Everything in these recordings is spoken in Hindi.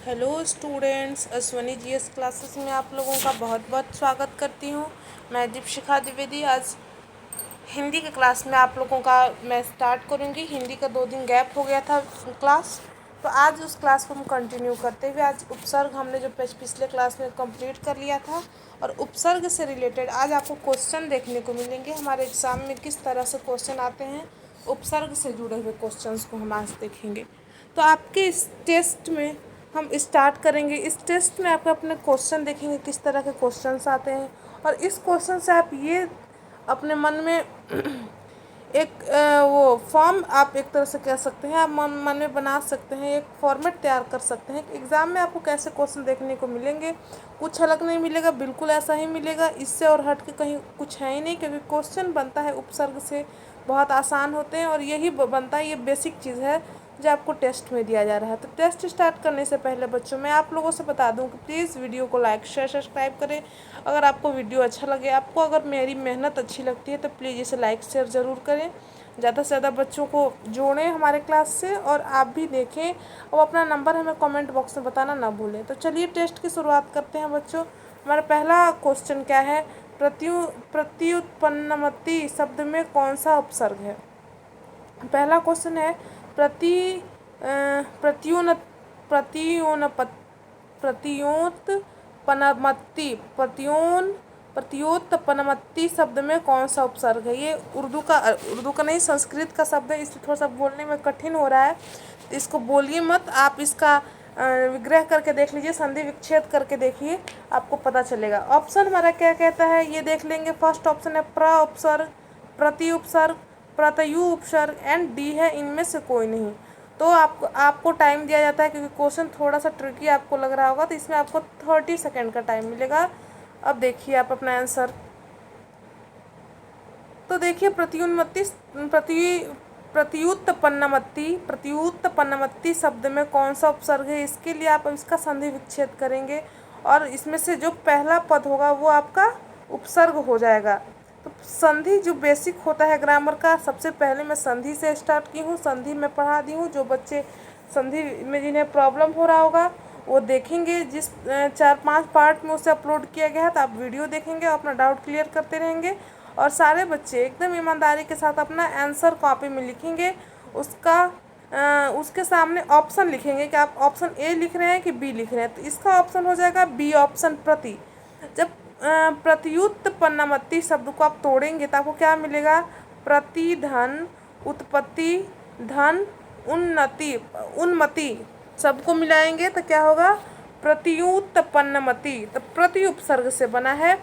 Hello students, Ashwani GS classes में आप लोगों का बहुत बहुत स्वागत करती हूँ। मैं दीपशिखा द्विवेदी। आज हिंदी के क्लास में आप लोगों का मैं स्टार्ट करूँगी। हिंदी का 2 दिन गैप हो गया था क्लास, तो आज उस क्लास को हम कंटिन्यू करते हुए आज उपसर्ग हमने जो पिछले क्लास में कंप्लीट कर लिया था, और उपसर्ग से रिलेटेड आज आपको क्वेश्चन देखने को मिलेंगे। हमारे एग्ज़ाम में किस तरह से क्वेश्चन आते हैं, उपसर्ग से जुड़े हुए क्वेश्चंस को हम आज देखेंगे। तो आपके इस टेस्ट में हम स्टार्ट करेंगे। इस टेस्ट में आप अपने क्वेश्चन देखेंगे किस तरह के क्वेश्चंस आते हैं, और इस क्वेश्चन से आप ये अपने मन में एक वो फॉर्म आप एक तरह से कह सकते हैं, आप मन में बना सकते हैं, एक फॉर्मेट तैयार कर सकते हैं कि एग्ज़ाम में आपको कैसे क्वेश्चन देखने को मिलेंगे। कुछ अलग नहीं मिलेगा, बिल्कुल ऐसा ही मिलेगा। इससे और हट के कहीं कुछ है ही नहीं, क्योंकि क्वेश्चन बनता है उपसर्ग से, बहुत आसान होते हैं, और यही बनता है, ये बेसिक चीज़ है जो आपको टेस्ट में दिया जा रहा है। तो टेस्ट स्टार्ट करने से पहले बच्चों, मैं आप लोगों से बता दूं कि प्लीज़ वीडियो को लाइक शेयर सब्सक्राइब करें। अगर आपको वीडियो अच्छा लगे, आपको अगर मेरी मेहनत अच्छी लगती है, तो प्लीज़ इसे लाइक शेयर ज़रूर करें। ज़्यादा से ज़्यादा बच्चों को जोड़ें हमारे क्लास से, और आप भी देखें। और अपना नंबर हमें कमेंट बॉक्स में बताना ना भूलें। तो चलिए टेस्ट की शुरुआत करते हैं बच्चों। हमारा पहला क्वेश्चन क्या है? प्रत्युत्पन्नमति शब्द में कौन सा उपसर्ग है? पहला क्वेश्चन है प्रत्युन प्रत्युनपत प्रत्योत्पन्नमति शब्द में कौन सा उपसर्ग है? ये उर्दू का नहीं, संस्कृत का शब्द है, इसलिए थोड़ा सा बोलने में कठिन हो रहा है। तो इसको बोलिए मत, आप इसका विग्रह करके देख लीजिए, संधि विच्छेद करके देखिए, आपको पता चलेगा। ऑप्शन हमारा क्या कहता है ये देख लेंगे। फर्स्ट ऑप्शन है प्र उपसर्ग, प्रति उपसर्ग, प्रत्ययु उपसर्ग, एंड डी है इनमें से कोई नहीं। तो आपको टाइम दिया जाता है, क्योंकि क्वेश्चन थोड़ा सा ट्रिकी आपको लग रहा होगा, तो इसमें आपको 30 सेकेंड का टाइम मिलेगा। अब देखिए आप अपना आंसर। तो देखिए प्रत्युत्पन्नमति शब्द में कौन सा उपसर्ग है, इसके लिए आप इसका संधि विच्छेद करेंगे, और इसमें से जो पहला पद होगा वो आपका उपसर्ग हो जाएगा। तो संधि जो बेसिक होता है ग्रामर का, सबसे पहले मैं संधि से स्टार्ट की हूँ, संधि में पढ़ा दी हूँ। जो बच्चे संधि में जिन्हें प्रॉब्लम हो रहा होगा वो देखेंगे, जिस 4-5 पार्ट में उसे अपलोड किया गया है, तो आप वीडियो देखेंगे और अपना डाउट क्लियर करते रहेंगे। और सारे बच्चे एकदम ईमानदारी के साथ अपना आंसर कॉपी में लिखेंगे, उसके सामने ऑप्शन लिखेंगे कि आप ऑप्शन ए लिख रहे हैं कि बी लिख रहे हैं। तो इसका ऑप्शन हो जाएगा बी ऑप्शन, प्रति। जब प्रत्युत्पन्नमति शब्द को आप तोड़ेंगे तो आपको क्या मिलेगा? प्रति धन उत्पत्ति धन उन्नति सबको मिलाएंगे तो क्या होगा? प्रत्युत्पन्नमति। तो प्रति उपसर्ग से बना है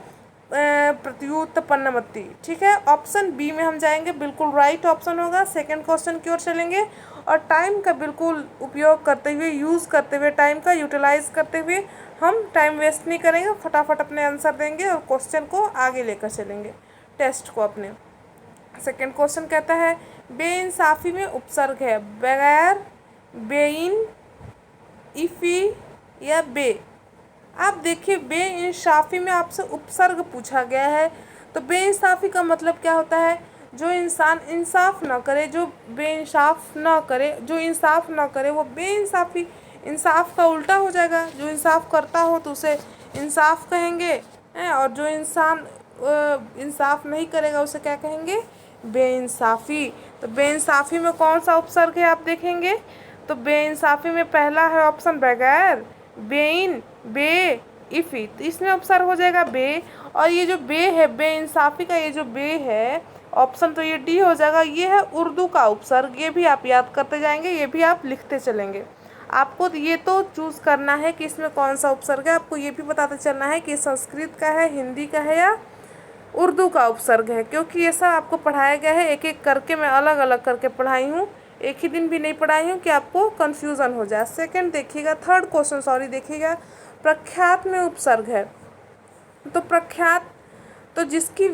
प्रत्युत्पन्नमति। ठीक है, ऑप्शन बी में हम जाएंगे, बिल्कुल राइट ऑप्शन होगा। सेकंड क्वेश्चन की ओर चलेंगे, और टाइम का बिल्कुल उपयोग करते हुए, यूज़ करते हुए, टाइम का यूटिलाइज करते हुए, हम टाइम वेस्ट नहीं करेंगे, फटाफट अपने आंसर देंगे और क्वेश्चन को आगे लेकर चलेंगे, टेस्ट को अपने। सेकंड क्वेश्चन कहता है बेइंसाफी में उपसर्ग है बगैर, बेइन, इफ़ी या बे। आप देखिए बेइंसाफी में आपसे उपसर्ग पूछा गया है, तो बेइंसाफी का मतलब क्या होता है? जो इंसान इंसाफ ना करे, जो बेइंसाफ ना करे, जो इंसाफ ना करे वो बेइंसाफी। इंसाफ का उल्टा हो जाएगा, जो इंसाफ करता हो तो उसे इंसाफ कहेंगे, और जो इंसान इंसाफ नहीं करेगा उसे क्या कहेंगे? बेइंसाफी। तो बेइंसाफी में कौन सा उपसर्ग है आप देखेंगे, तो बेइंसाफी में पहला है ऑप्शन बगैर, बेइन, बे, इफ़ी। तो इसमें उपसर्ग हो जाएगा बे, और ये जो बे है बेइंसाफी का, ये जो बे है ऑप्शन, तो ये डी हो जाएगा। ये है उर्दू का उपसर्ग, ये भी आप याद करते जाएंगे, ये भी आप लिखते चलेंगे। आपको ये तो चूज़ करना है कि इसमें कौन सा उपसर्ग है, आपको ये भी बताते चलना है कि संस्कृत का है, हिंदी का है, या उर्दू का उपसर्ग है, क्योंकि ये सब आपको पढ़ाया गया है। एक एक करके मैं अलग अलग करके पढ़ाई हूँ, एक ही दिन भी नहीं पढ़ाई हूँ कि आपको कन्फ्यूज़न हो जाए। सेकंड देखिएगा, थर्ड क्वेश्चन सॉरी देखिएगा, प्रख्यात में उपसर्ग है। तो प्रख्यात, तो जिसकी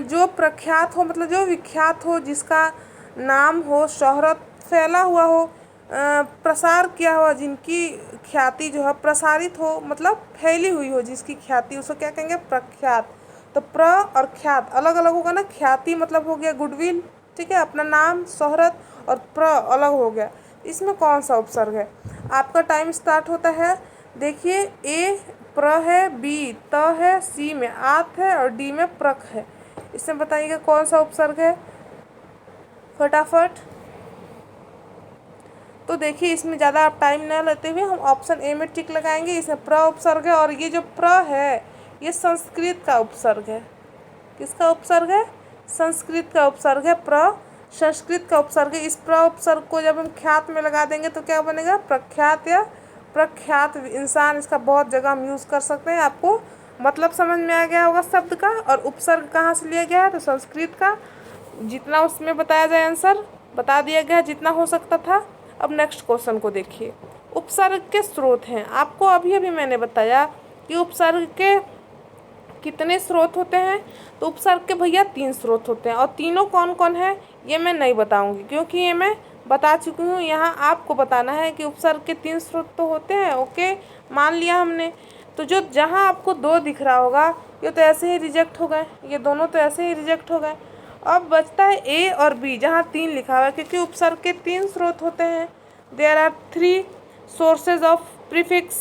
जो प्रख्यात हो, मतलब जो विख्यात हो, जिसका नाम हो, शोहरत फैला हुआ हो, प्रसार किया हुआ, जिनकी ख्याति जो है प्रसारित हो, मतलब फैली हुई हो जिसकी ख्याति, उसको क्या कहेंगे? प्रख्यात। तो प्र और ख्यात अलग अलग होगा ना, ख्याति मतलब हो गया गुडविल, ठीक है, अपना नाम, शोहरत, और प्र अलग हो गया। इसमें कौन सा उपसर्ग है? आपका टाइम स्टार्ट होता है, देखिए ए प्र है, बी त है, सी में आत है और डी में प्रक है। इसमें बताइएगा कौन सा उपसर्ग है फटाफट। तो देखिए इसमें ज़्यादा आप टाइम न लेते हुए हम ऑप्शन ए में टिक लगाएंगे। इसमें प्र उपसर्ग है और ये जो प्र है ये संस्कृत का उपसर्ग है। किसका उपसर्ग है? संस्कृत का उपसर्ग है। प्र संस्कृत का उपसर्ग है। इस प्र उपसर्ग को जब हम ख्यात में लगा देंगे तो क्या बनेगा? प्रख्यात या प्रख्यात इंसान। इसका बहुत जगह हम यूज़ कर सकते हैं। आपको मतलब समझ में आ गया होगा शब्द का। और उपसर्ग कहाँ से लिया गया है? तो संस्कृत का। जितना उसमें बताया जाए आंसर बता दिया गया जितना हो सकता था। अब नेक्स्ट क्वेश्चन को देखिए। उपसर्ग के स्रोत हैं। आपको अभी अभी मैंने बताया कि उपसर्ग के कितने स्रोत होते हैं। तो उपसर्ग के भैया 3 स्रोत होते हैं और तीनों कौन कौन है ये मैं नहीं बताऊंगी क्योंकि ये मैं बता चुकी हूँ। यहाँ आपको बताना है कि उपसर्ग के 3 स्रोत तो होते हैं। ओके, मान लिया हमने। तो जो जहाँ आपको 2 दिख रहा होगा ये तो ऐसे ही रिजेक्ट हो गए, ये दोनों तो ऐसे ही रिजेक्ट हो गए। अब बचता है ए और बी जहाँ 3 लिखा हुआ है क्योंकि उपसर्ग के 3 स्रोत होते हैं। There are 3 sources of prefix.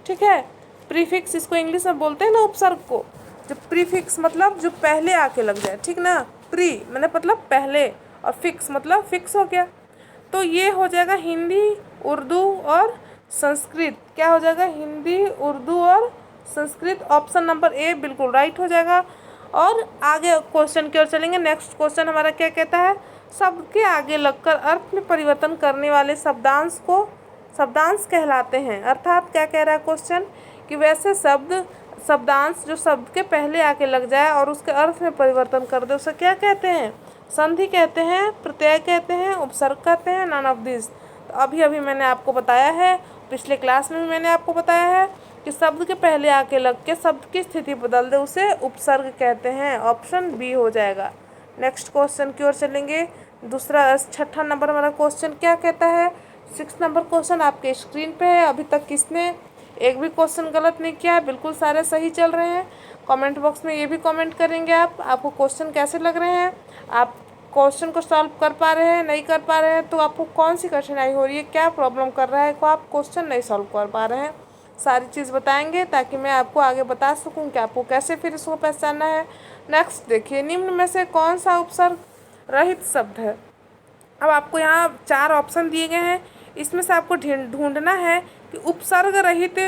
ठीक है, प्रीफिक्स इसको इंग्लिश में बोलते हैं ना उपसर्ग को। जो प्रीफिक्स मतलब जो पहले आके लग जाए, ठीक ना। प्री मैंने मतलब पहले और फिक्स मतलब फिक्स हो गया। तो ये हो जाएगा हिंदी, उर्दू और संस्कृत। क्या हो जाएगा? हिंदी, उर्दू और संस्कृत। ऑप्शन नंबर ए बिल्कुल राइट हो जाएगा। और आगे क्वेश्चन की ओर चलेंगे। नेक्स्ट क्वेश्चन हमारा क्या कहता है? शब्द के आगे लगकर अर्थ में परिवर्तन करने वाले शब्दांश को शब्दांश कहलाते हैं। अर्थात क्या कह रहा है क्वेश्चन कि वैसे शब्दांश जो शब्द के पहले आके लग जाए और उसके अर्थ में परिवर्तन कर दे उसे क्या कहते हैं? संधि कहते हैं, प्रत्यय कहते हैं, उपसर्ग कहते हैं, नन ऑफ दिस। तो अभी अभी मैंने आपको बताया है, पिछले क्लास में भी मैंने आपको बताया है कि शब्द के पहले आके लग के शब्द की स्थिति बदल दे उसे उपसर्ग कहते हैं। ऑप्शन बी हो जाएगा। नेक्स्ट क्वेश्चन की ओर चलेंगे। दूसरा 6ठा नंबर हमारा क्वेश्चन क्या कहता है? 6 नंबर क्वेश्चन आपके स्क्रीन पे है। अभी तक किसने एक भी क्वेश्चन गलत नहीं किया है, बिल्कुल सारे सही चल रहे हैं। कमेंट बॉक्स में ये भी कमेंट करेंगे आपको क्वेश्चन कैसे लग रहे हैं, आप क्वेश्चन को सॉल्व कर पा रहे हैं, नहीं कर पा रहे हैं, तो आपको कौन सी कठिनाई हो रही है, क्या प्रॉब्लम कर रहा है को आप क्वेश्चन नहीं सॉल्व कर पा रहे हैं। सारी चीज़ बताएंगे ताकि मैं आपको आगे बता सकूं कि आपको कैसे फिर इसको पहचानना है। नेक्स्ट देखिए, निम्न में से कौन सा उपसर्ग रहित शब्द है? अब आपको यहाँ 4 ऑप्शन दिए गए हैं, इसमें से आपको ढूंढना है कि उपसर्ग रहित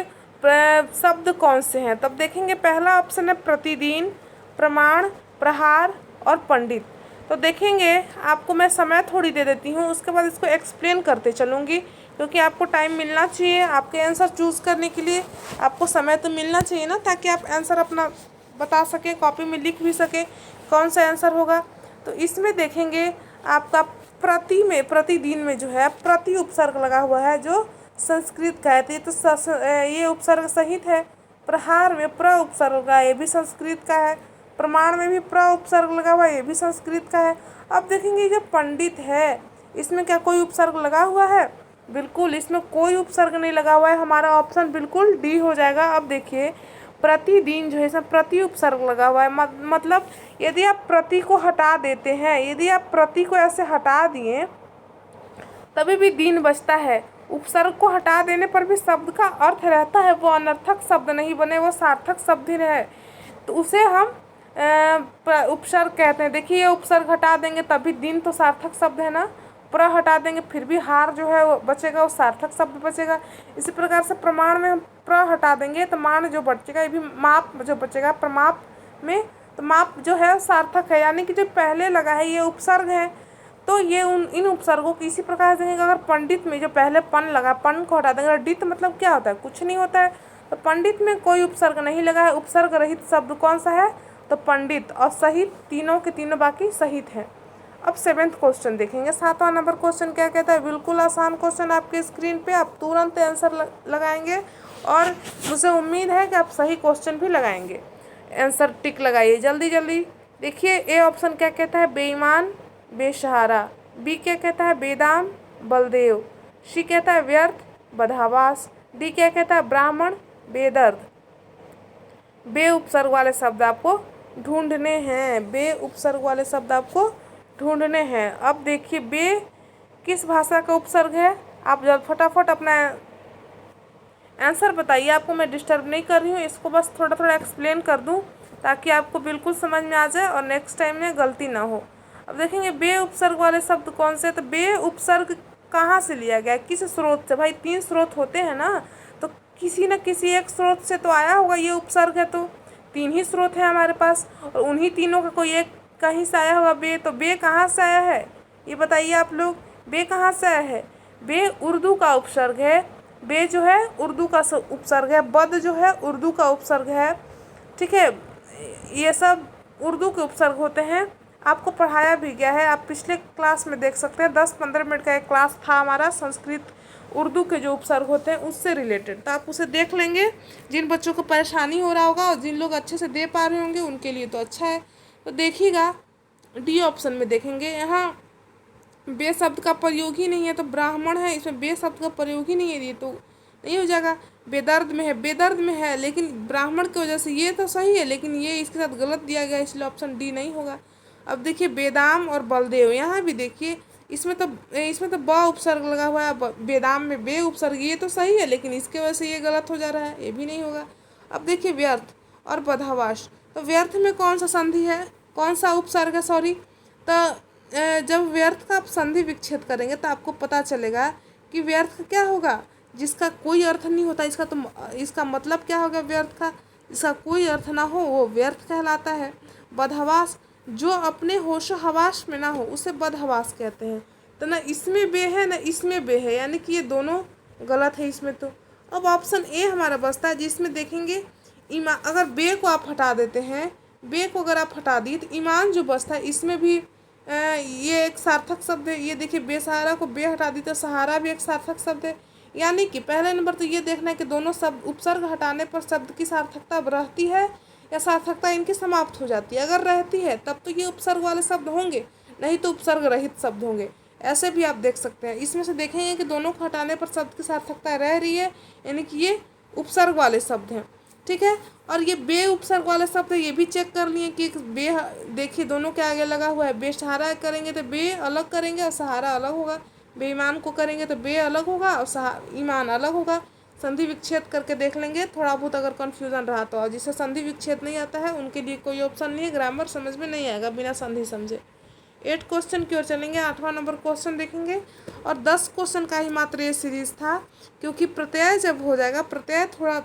शब्द कौन से हैं। तब देखेंगे पहला ऑप्शन है प्रतिदिन, प्रमाण, प्रहार और पंडित। तो देखेंगे आपको मैं समय थोड़ी दे देती हूँ, उसके बाद इसको एक्सप्लेन करते चलूँगी क्योंकि आपको टाइम मिलना चाहिए आपके आंसर चूज़ करने के लिए। आपको समय तो मिलना चाहिए ना, ताकि आप आंसर अपना बता सकें, कॉपी में लिख भी सकें कौन सा आंसर होगा। तो इसमें देखेंगे आपका प्रतिदिन में जो है प्रति उपसर्ग लगा हुआ है जो संस्कृत का है, तो ये उपसर्ग सहित है। प्रहार में प्र उपसर्ग लगा है, ये भी संस्कृत का है। प्रमाण में भी प्र उपसर्ग लगा हुआ है, ये भी संस्कृत का है। अब देखेंगे जो पंडित है इसमें क्या कोई उपसर्ग लगा हुआ है? बिल्कुल इसमें कोई उपसर्ग नहीं लगा हुआ है। हमारा ऑप्शन बिल्कुल डी हो जाएगा। अब देखिए प्रतिदिन जो है इसमें प्रति उपसर्ग लगा हुआ है, मतलब यदि आप प्रति को हटा देते हैं, यदि आप प्रति को ऐसे हटा दिए तभी भी दिन बचता है। उपसर्ग को हटा देने पर भी शब्द का अर्थ रहता है, वो अनर्थक शब्द नहीं बने, वो सार्थक शब्द ही रहे, तो उसे हम उपसर्ग कहते हैं। देखिए उपसर्ग हटा देंगे तभी दिन तो सार्थक शब्द है ना, प्र हटा देंगे फिर भी हार जो है वो बचेगा, वो सार्थक शब्द बचेगा। इसी प्रकार से प्रमाण में हम प्र हटा देंगे तो मान जो बचेगा, ये भी माप जो बचेगा प्रमाप में, तो माप जो है सार्थक है, यानी कि जो पहले लगा है ये उपसर्ग है। तो ये इन उपसर्गों को इसी प्रकार से देखेंगे। अगर पंडित में जो पहले पन लगा, पन को हटा देंगे, डित मतलब क्या होता है? कुछ नहीं होता है। तो पंडित में कोई उपसर्ग नहीं लगा है। उपसर्ग रहित शब्द कौन सा है? तो पंडित। और सहित तीनों के तीनों बाकी सहित हैं। अब 7वां क्वेश्चन देखेंगे। 7वां नंबर क्वेश्चन क्या कहता है? बिल्कुल आसान क्वेश्चन आपके स्क्रीन पे, आप तुरंत आंसर लगाएंगे और मुझे उम्मीद है कि आप सही क्वेश्चन भी लगाएंगे। आंसर टिक लगाइए जल्दी जल्दी। देखिए ए ऑप्शन क्या कहता है? बेईमान, बेसहारा। बी क्या कहता है? बेदाम, बलदेव। सी कहता है व्यर्थ, बदहवास। डी क्या कहता है? ब्राह्मण, बेदर्द। बे उपसर्ग वाले शब्द आपको ढूंढने हैं, बे उपसर्ग वाले शब्द आपको ढूंढने हैं। अब देखिए बे किस भाषा का उपसर्ग है? आप जब फटाफट अपना आंसर बताइए। आपको मैं डिस्टर्ब नहीं कर रही हूँ, इसको बस थोड़ा थोड़ा एक्सप्लेन कर दूँ ताकि आपको बिल्कुल समझ में आ जाए और नेक्स्ट टाइम में गलती ना हो। अब देखेंगे बे उपसर्ग वाले शब्द कौन से, तो बे उपसर्ग कहाँ से लिया गया, किस स्रोत से? भाई 3 स्रोत होते हैं ना, तो किसी न किसी एक स्रोत से तो आया होगा ये उपसर्ग है, तो 3 ही स्रोत है हमारे पास और उन्हीं तीनों का कोई एक कहीं से आया होगा बे। तो बे कहाँ से आया है ये बताइए आप लोग, बे कहाँ से आया है? बे उर्दू का उपसर्ग है, बे जो है उर्दू का उपसर्ग है, बद जो है उर्दू का उपसर्ग है। ठीक है, ये सब उर्दू के उपसर्ग होते हैं। आपको पढ़ाया भी गया है, आप पिछले क्लास में देख सकते हैं, 10-15 मिनट का एक क्लास था हमारा संस्कृत उर्दू के जो उपसर्ग होते हैं उससे रिलेटेड, तो आप उसे देख लेंगे। जिन बच्चों को परेशानी हो रहा होगा और जिन लोग अच्छे से दे पा रहे होंगे उनके लिए तो अच्छा है। तो देखिएगा डी ऑप्शन में देखेंगे, यहाँ बे शब्द का प्रयोग ही नहीं है, तो ब्राह्मण है, इसमें बे शब्द का प्रयोग ही नहीं है, ये तो नहीं हो जाएगा। बेदर्द में है, बेदर्द में है, लेकिन ब्राह्मण की वजह से ये तो सही है, लेकिन ये इसके साथ गलत दिया गया, इसलिए ऑप्शन डी नहीं होगा। अब देखिए बेदाम और बलदेव, यहाँ भी देखिए इसमें तो ब उपसर्ग लगा हुआ है, बेदाम में बे उपसर्ग, ये तो सही है, लेकिन इसके वजह से ये गलत हो जा रहा है, ये भी नहीं होगा। अब देखिए व्यर्थ और बदहवास, तो व्यर्थ में कौन सा संधि है, कौन सा उपसर्ग है, सॉरी, तो जब व्यर्थ का आप संधि विच्छेद करेंगे तो आपको पता चलेगा कि व्यर्थ क्या होगा, जिसका कोई अर्थ नहीं होता, इसका मतलब क्या होगा व्यर्थ का, जिसका कोई अर्थ ना हो वो व्यर्थ कहलाता है। बदहवास, जो अपने होशो हवास में ना हो उसे बदहवास कहते हैं। तो ना इसमें बे है ना इसमें बे है, यानी कि ये दोनों गलत है इसमें। तो अब ऑप्शन ए हमारा बचता है, जिसमें देखेंगे ईमान, अगर बे को आप हटा देते हैं, बे को अगर आप हटा दिए तो ईमान जो बचता है, इसमें भी ये एक सार्थक शब्द है। ये देखिए बेसहारा को बे हटा दी तो सहारा भी एक सार्थक शब्द है। यानी कि पहले नंबर तो ये देखना है कि दोनों शब्द उपसर्ग हटाने पर शब्द की सार्थकता रहती है या सार्थकता इनकी समाप्त हो जाती है। अगर रहती है तब तो ये उपसर्ग वाले शब्द होंगे, नहीं तो उपसर्ग रहित शब्द होंगे। ऐसे भी आप देख सकते हैं, इसमें से देखेंगे कि दोनों को हटाने पर शब्द की सार्थकता रह रही है, यानी कि ये उपसर्ग वाले शब्द हैं। ठीक है, और ये बे उपसर्ग वाले शब्द है, ये भी चेक कर लिए कि बे देखिए दोनों के आगे लगा हुआ है, बेसहारा करेंगे तो बे अलग करेंगे और सहारा अलग होगा, बेईमान को करेंगे तो बे अलग होगा और ईमान अलग होगा। संधि विच्छेद करके देख लेंगे थोड़ा बहुत, अगर कन्फ्यूजन रहा तो। और जिसे संधि विच्छेद नहीं आता है उनके लिए कोई ऑप्शन नहीं है, ग्रामर समझ में नहीं आएगा बिना संधि समझे। 8 क्वेश्चन की ओर चलेंगे, 8वां नंबर क्वेश्चन देखेंगे। और 10 क्वेश्चन का ही मात्र ये सीरीज था, क्योंकि प्रत्यय जब हो जाएगा, प्रत्यय थोड़ा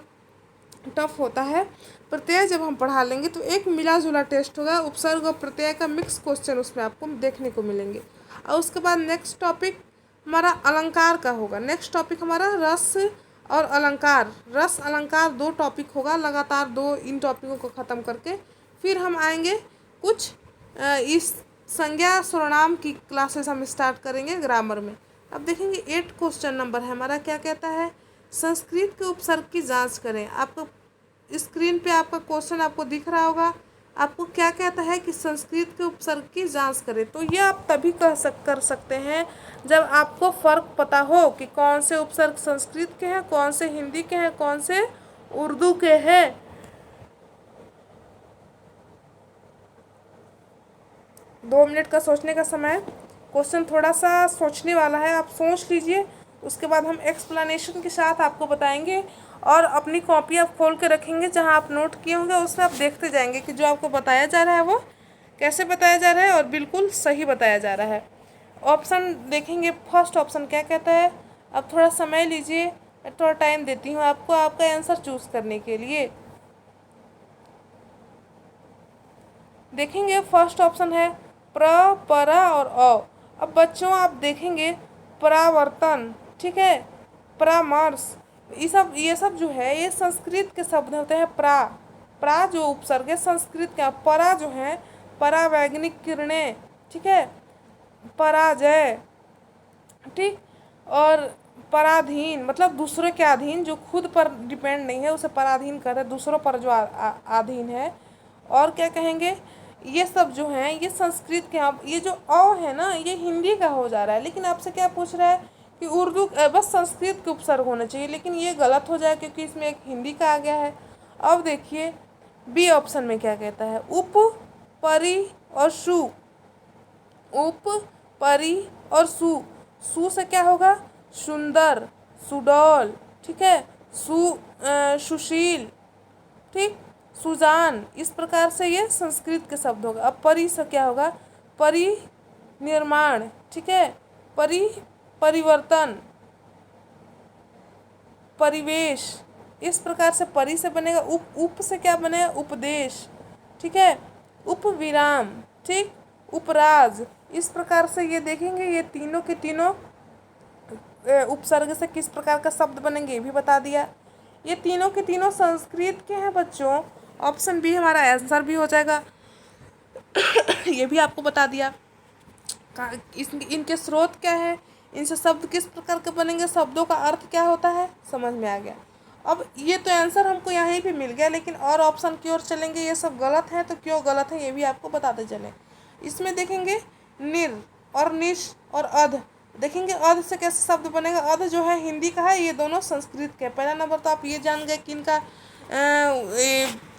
टफ होता है, प्रत्यय जब हम पढ़ा लेंगे तो एक मिला जुला टेस्ट होगा, उपसर्ग और प्रत्यय का मिक्स क्वेश्चन उसमें आपको देखने को मिलेंगे। और उसके बाद नेक्स्ट टॉपिक हमारा अलंकार का होगा। नेक्स्ट टॉपिक हमारा रस और अलंकार, रस अलंकार 2 टॉपिक होगा लगातार, 2 इन टॉपिकों को ख़त्म करके फिर हम आएंगे कुछ इस संज्ञा सर्वनाम की क्लासेस हम स्टार्ट करेंगे ग्रामर में। अब देखेंगे 8 क्वेश्चन नंबर है हमारा, क्या कहता है, संस्कृत के उपसर्ग की जांच करें। आपको स्क्रीन पे आपका क्वेश्चन आपको दिख रहा होगा, आपको क्या कहता है कि संस्कृत के उपसर्ग की जांच करें। तो ये आप तभी कर सकते हैं जब आपको फ़र्क पता हो कि कौन से उपसर्ग संस्कृत के हैं, कौन से हिंदी के हैं, कौन से उर्दू के हैं। 2 मिनट का सोचने का समय, क्वेश्चन थोड़ा सा सोचने वाला है, आप सोच लीजिए, उसके बाद हम एक्सप्लेनेशन के साथ आपको बताएंगे। और अपनी कॉपी आप खोल के रखेंगे, जहां आप नोट किए होंगे उसमें आप देखते जाएंगे कि जो आपको बताया जा रहा है वो कैसे बताया जा रहा है और बिल्कुल सही बताया जा रहा है। ऑप्शन देखेंगे, फर्स्ट ऑप्शन क्या कहता है। अब थोड़ा समय लीजिए, थोड़ा टाइम देती हूँ आपको आपका आंसर चूज़ करने के लिए। देखेंगे फर्स्ट ऑप्शन है प्र, परा और अ। अब बच्चों आप देखेंगे परावर्तन, ठीक है, परामर्श, ये सब जो है ये संस्कृत के शब्द होते हैं। प्रा जो उपसर्ग है संस्कृत का, परा जो है परावैज्ञानिक किरणें, ठीक है, पराजय, ठीक, और पराधीन मतलब दूसरे के अधीन, जो खुद पर डिपेंड नहीं है उसे पराधीन कहते हैं, दूसरों पर जो अधीन है। और क्या कहेंगे, ये सब जो हैं ये संस्कृत के, आप ये जो अ है ना ये हिंदी का हो जा रहा है, लेकिन आपसे क्या पूछ रहा है कि उर्दू बस संस्कृत के उपसर्ग होना चाहिए, लेकिन ये गलत हो जाए क्योंकि इसमें एक हिंदी का आ गया है। अब देखिए बी ऑप्शन में क्या कहता है, उप, परि और सु, उप, परि और सु। सु से क्या होगा, सुंदर, सुडौल, ठीक है, सुशील, ठीक, सुजान। इस प्रकार से ये संस्कृत के शब्द होगा। अब परि से क्या होगा, परिनिर्माण, ठीक है, परिवर्तन, परिवेश। इस प्रकार से परि से बनेगा। उप से क्या बनेगा, उपदेश, ठीक है, उपविराम, ठीक, उपराज। इस प्रकार से ये देखेंगे, ये तीनों के तीनों उपसर्ग से किस प्रकार का शब्द बनेंगे ये भी बता दिया। ये तीनों के तीनों संस्कृत के हैं बच्चों। ऑप्शन बी हमारा आंसर भी हो जाएगा। ये भी आपको बता दिया। इनके स्रोत क्या है, इनसे शब्द किस प्रकार के बनेंगे, शब्दों का अर्थ क्या होता है, समझ में आ गया। अब ये तो आंसर हमको यहीं पे मिल गया, लेकिन और ऑप्शन की ओर चलेंगे, ये सब गलत है तो क्यों गलत है ये भी आपको बताते चलें। इसमें देखेंगे निर और निश और अध। देखेंगे अध से कैसे शब्द बनेगा। अध जो है हिंदी का है, ये दोनों संस्कृत के। पहला नंबर तो आप ये जान गए कि इनका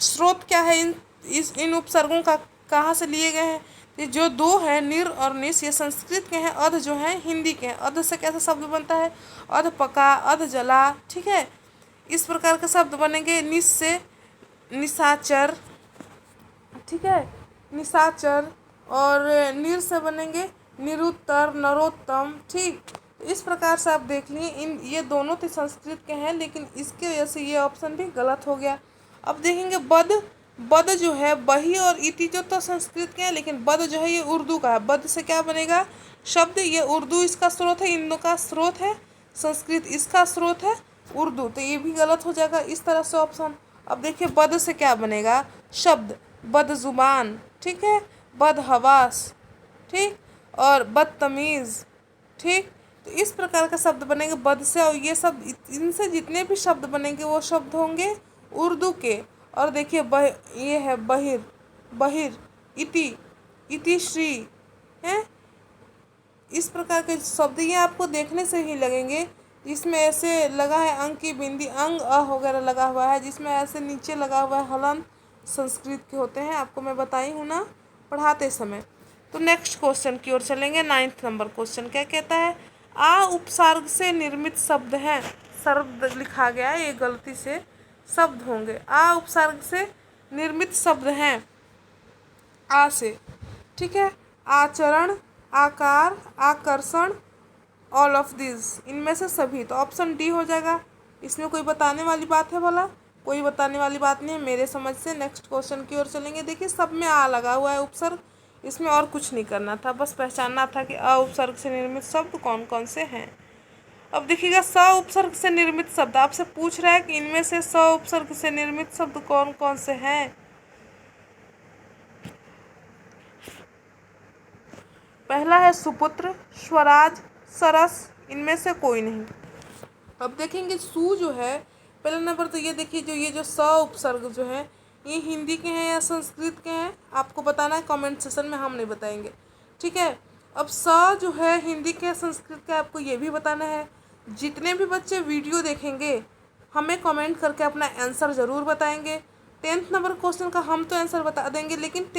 स्रोत क्या है, इन उपसर्गों का कहाँ से लिए गए हैं। ये जो दो है निर और निश, ये संस्कृत के हैं। अध जो है हिंदी के हैं। अध से कैसा शब्द बनता है, अध पका, अध जला, ठीक है, इस प्रकार के शब्द बनेंगे। निश से निशाचर, ठीक है, निशाचर। और निर से बनेंगे निरुत्तर, नरोत्तम, ठीक। इस प्रकार से आप देख लिए ये दोनों तो संस्कृत के हैं, लेकिन इसके वजह से ये ऑप्शन भी गलत हो गया। अब देखेंगे बद। बद जो है, बही और इति जो तो संस्कृत के हैं, लेकिन बद जो है ये उर्दू का है। बद से क्या बनेगा शब्द, ये उर्दू इसका स्रोत है, इन दोनों का स्रोत है संस्कृत, इसका स्रोत है उर्दू, तो ये भी गलत हो जाएगा इस तरह से ऑप्शन। अब देखिए बद से क्या बनेगा शब्द, बदजुबान, ठीक है, बदहवास, ठीक, और बदतमीज़, ठीक। तो इस प्रकार का शब्द बनेंगे बद से। और ये सब इनसे जितने भी शब्द बनेंगे वो शब्द होंगे उर्दू के। और देखिए ये है बहिर, बहिर, इति, इतिश्री, हैं, इस प्रकार के शब्द ये आपको देखने से ही लगेंगे। इसमें ऐसे लगा है अंक की बिंदी, अंग अ वगैरह लगा हुआ है, जिसमें ऐसे नीचे लगा हुआ है हलन, संस्कृत के होते हैं, आपको मैं बताई हूँ ना पढ़ाते समय। तो नेक्स्ट क्वेश्चन की ओर चलेंगे। 9th नंबर क्वेश्चन क्या कहता है, आ उपसर्ग से निर्मित शब्द हैं। शब्द लिखा गया है, ये गलती से शब्द होंगे। आ उपसर्ग से निर्मित शब्द हैं, आ से, ठीक है, आचरण, आकार, आकर्षण, ऑल ऑफ दिस, इनमें से सभी। तो ऑप्शन डी हो जाएगा। इसमें कोई बताने वाली बात है भला, कोई बताने वाली बात नहीं है मेरे समझ से। नेक्स्ट क्वेश्चन की ओर चलेंगे। देखिए सब में आ लगा हुआ है उपसर्ग, इसमें और कुछ नहीं करना था, बस पहचानना था कि अ उपसर्ग से निर्मित शब्द कौन कौन से हैं। अब देखिएगा स उपसर्ग से निर्मित शब्द आपसे पूछ रहा है कि इनमें से स उपसर्ग से निर्मित शब्द कौन कौन से हैं। पहला है सुपुत्र, स्वराज, सरस, इनमें से कोई नहीं। अब देखेंगे सु जो है, पहला नंबर तो ये देखिए जो ये जो स उपसर्ग जो है ये हिंदी के हैं या संस्कृत के हैं, आपको बताना है कमेंट सेशन में, हम नहीं बताएंगे, ठीक है। अब स जो है हिंदी के संस्कृत के, आपको ये भी बताना है। जितने भी बच्चे वीडियो देखेंगे हमें कमेंट करके अपना आंसर ज़रूर बताएंगे। 10th नंबर क्वेश्चन का हम तो आंसर बता देंगे, लेकिन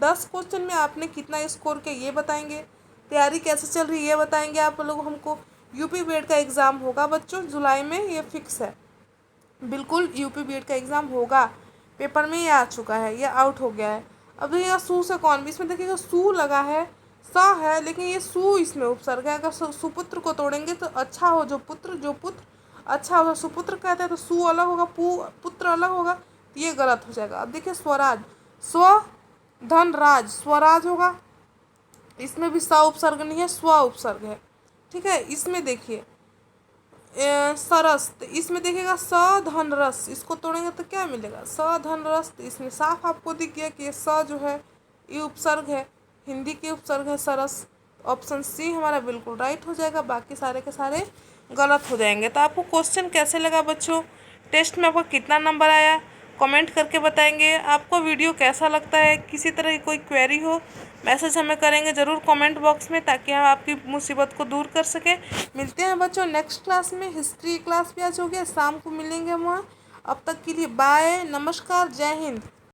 10 क्वेश्चन में आपने कितना स्कोर किया ये बताएंगे, तैयारी कैसे चल रही है ये बताएंगे आप लोग हमको। यूपी बीएड का एग्ज़ाम होगा बच्चों जुलाई में, ये फिक्स है बिल्कुल। यूपी बीएड का एग्ज़ाम होगा, पेपर में ये आ चुका है, ये आउट हो गया है। अब देखिएगा सु से कौन भी, इसमें देखिएगा सु लगा है, स है, लेकिन ये सु इसमें उपसर्ग है। अगर सुपुत्र को तोड़ेंगे तो अच्छा हो जो पुत्र, जो पुत्र अच्छा हो सुपुत्र कहते हैं, तो सु अलग होगा, पुत्र अलग होगा, तो ये गलत हो जाएगा। अब देखिए स्वराज, स्व धन राज, स्वराज होगा, इसमें भी स उपसर्ग नहीं है, स्व उपसर्ग है, ठीक है। इसमें देखिए सरस, तो इसमें देखिएगा स धन रस, इसको तोड़ेंगे तो क्या मिलेगा, स धन रस। तो इसमें साफ आपको दिख गया कि स जो है ये उपसर्ग है, हिंदी के उपसर्ग है सरस। ऑप्शन सी हमारा बिल्कुल राइट हो जाएगा, बाकी सारे के सारे गलत हो जाएंगे। तो आपको क्वेश्चन कैसे लगा बच्चों, टेस्ट में आपका कितना नंबर आया, कमेंट करके बताएंगे। आपको वीडियो कैसा लगता है, किसी तरह की कोई क्वेरी हो मैसेज हमें करेंगे ज़रूर कमेंट बॉक्स में, ताकि हम आपकी मुसीबत को दूर कर सकें। मिलते हैं बच्चों नेक्स्ट क्लास में, हिस्ट्री क्लास भी आज हो गया, शाम को मिलेंगे हम वहाँ। अब तक के लिए बाय, नमस्कार, जय हिंद।